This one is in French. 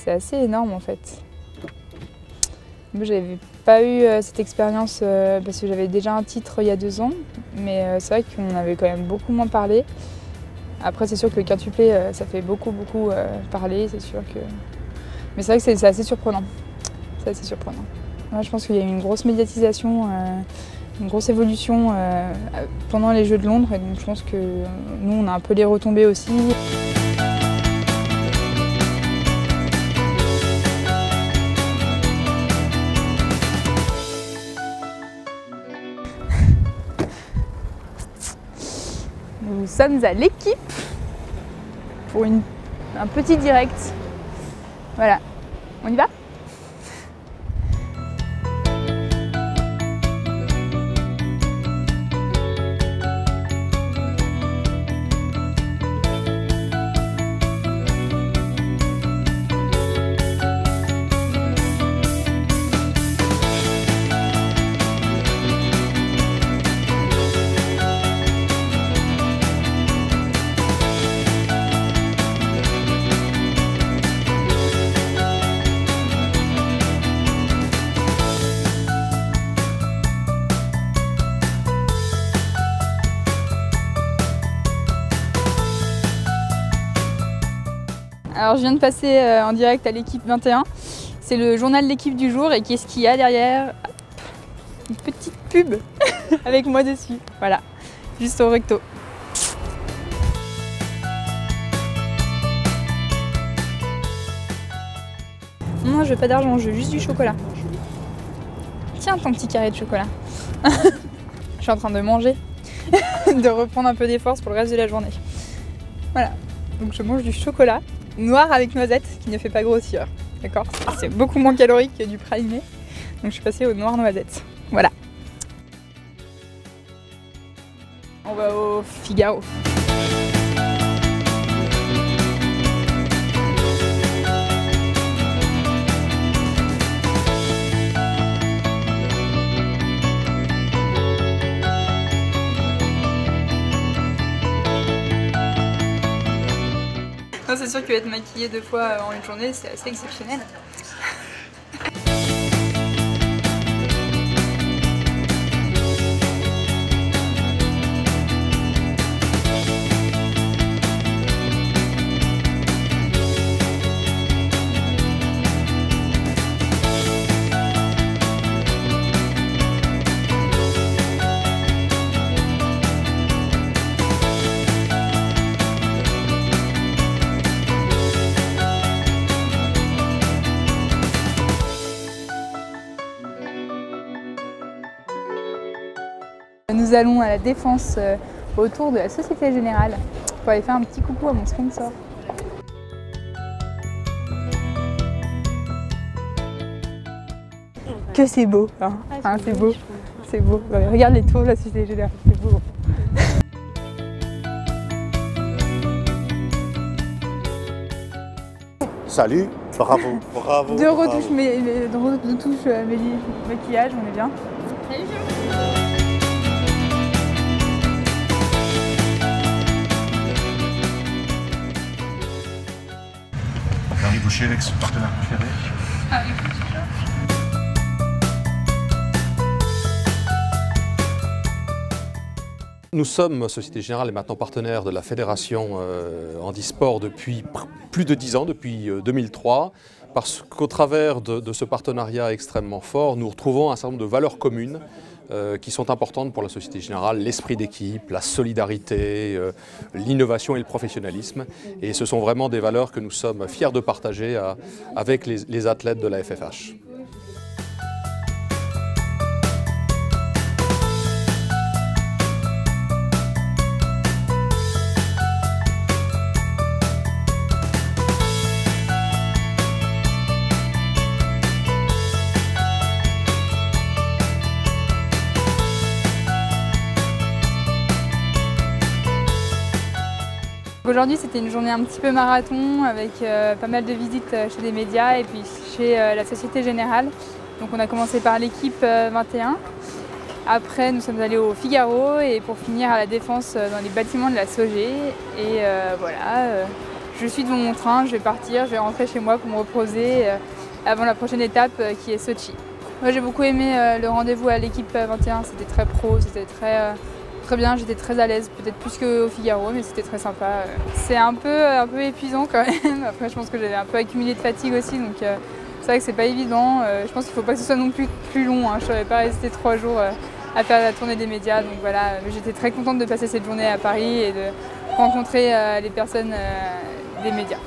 c'est assez énorme en fait. Moi, j'avais pas eu cette expérience parce que j'avais déjà un titre il y a 2 ans, mais c'est vrai qu'on avait quand même beaucoup moins parlé. Après, c'est sûr que le quintuplé, ça fait beaucoup parler, c'est sûr que... Mais c'est vrai que c'est assez surprenant. C'est assez surprenant. Moi, je pense qu'il y a eu une grosse médiatisation, une grosse évolution pendant les Jeux de Londres, et donc je pense que nous, on a un peu les retombées aussi. Nous sommes à l'équipe pour un petit direct. Voilà, on y va ? Alors je viens de passer en direct à l'équipe 21. C'est le journal de l'équipe du jour et qu'est-ce qu'il y a derrière? Hop, une petite pub avec moi dessus. Voilà, juste au recto. Non, je veux pas d'argent, je veux juste du chocolat. Tiens ton petit carré de chocolat. Je suis en train de manger, de reprendre un peu des forces pour le reste de la journée. Voilà, donc je mange du chocolat noir avec noisette qui ne fait pas grossir. D'accord? C'est beaucoup moins calorique que du praliné. Donc je suis passée au noir noisette. Voilà. On va au Figaro. C'est sûr qu'être maquillée 2 fois en une journée, c'est assez exceptionnel. Nous allons à la Défense autour de la Société Générale pour aller faire un petit coucou à mon sponsor. Que c'est beau, hein, c'est beau, c'est beau. Regarde les tours de la Société Générale, c'est beau. Salut, bravo, bravo. Deux retouches maquillage, on est bien. Salut Jean. On arrive au chez avec son partenaire préféré. Ah, écoute, Nous sommes, Société Générale, et maintenant partenaire de la Fédération Handisport depuis plus de 10 ans, depuis 2003, parce qu'au travers de ce partenariat extrêmement fort, nous retrouvons un certain nombre de valeurs communes qui sont importantes pour la Société Générale, l'esprit d'équipe, la solidarité, l'innovation et le professionnalisme. Et ce sont vraiment des valeurs que nous sommes fiers de partager avec les athlètes de la FFH. Aujourd'hui, c'était une journée un petit peu marathon avec pas mal de visites chez des médias et puis chez la Société Générale. Donc on a commencé par l'équipe 21. Après, nous sommes allés au Figaro et pour finir à la Défense dans les bâtiments de la SOGé. Et voilà, je suis devant mon train, je vais partir, je vais rentrer chez moi pour me reposer avant la prochaine étape qui est Sochi. Moi j'ai beaucoup aimé le rendez-vous à l'équipe 21, c'était très pro, c'était très bien, j'étais très à l'aise, peut-être plus qu'au Figaro, mais c'était très sympa. C'est un peu épuisant quand même, après je pense que j'avais un peu accumulé de fatigue aussi, donc c'est vrai que c'est pas évident. Je pense qu'il ne faut pas que ce soit non plus long, hein. Je ne serais pas restée 3 jours à faire la tournée des médias, donc voilà, j'étais très contente de passer cette journée à Paris et de rencontrer les personnes des médias.